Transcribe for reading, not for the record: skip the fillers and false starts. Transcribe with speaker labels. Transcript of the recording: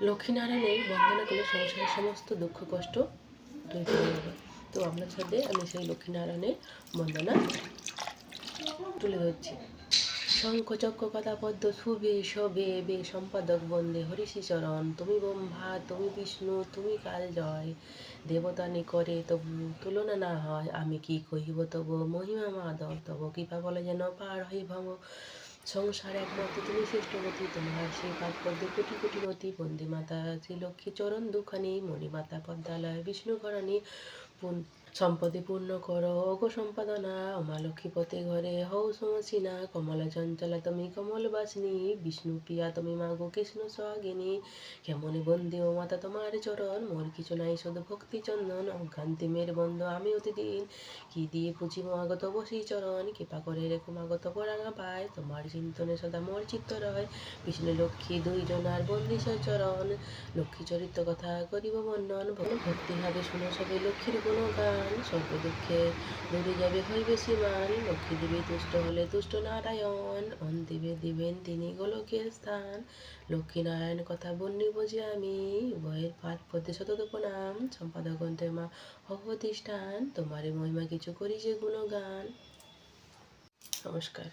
Speaker 1: লক্ষ্মীনারায়ণের বন্দনা করলে সংসারের সমস্ত দুঃখ কষ্ট দূর হয়ে যাবে। তো আপনার সাথে আমি সেই লক্ষ্মীনারায়ণের বন্দনা তুলে ধরছি। শঙ্খ চক্র কথা পদ্ম শুভে শোভে বে সম্পাদক বন্দে হরিষি চরণ। তুমি ব্রহ্মা তুমি বিষ্ণু তুমি কাল জয়, দেবতা নিকরে তবু তুলনা না হয়। আমি কি কহিব তবু মহিমা মাধব, তব কৃপা বলে যেন পার হই ভব। সংসার একমাত্র তুমি শ্রেষ্ঠ গতি, তোমার সেই পাদ পদ্মে কোটি কোটি রতি। বন্দে মাতা শ্রীলক্ষ্মী চরণ দুখানি, মণিমাতা পদ্মালয় বিষ্ণু ঘরানি। সম্পদে পূর্ণ করো অগ সম্পাদনা, মা লক্ষ্মীপতে ঘরে হও সমসীনা। কমলা চঞ্চলা তুমি কমল বাসিনী, বিষ্ণু প্রিয়া তুমি মাগো কৃষ্ণ সোহাগিনী। কেমনে বন্দে ও মাতা তোমার চরণ, মোর কিছু নাই শুধু ভক্তি চন্দন। অজ্ঞান্তি মের বন্ধ আমি অতিদিন, কি দিয়ে পুঁজি মাগত বসি চরণ। কৃপা করে রেখো মাগত পরাঙা পায়, তোমার চিন্তনে সদা মোর চিত্ত রয়। বিষ্ণু লক্ষ্মী দুইজনার বন্দি চরণ, লক্ষ্মী চরিত্র কথা করিব বর্ণন। ভক্তি ভাবে শুনো সবে লক্ষ্মীর গুণগান, সর্ব দুঃখে দূরে যাবে হইবে সীমান। লক্ষ্মী দেবী তুষ্ট হলে তুষ্ট নারায়ণ, অন্তিবে দিবেন তিনি গোলকের স্থান। লক্ষ্মী নারায়ণ কথা বর্ণিব যে আমি, উভয়ের পাদ পদ্মে শতত প্রণাম। সম্পাদক গ্রন্থে মা অবতিষ্ঠান, তোমারে মহিমা কিছু করি যে গুণগান। নমস্কার।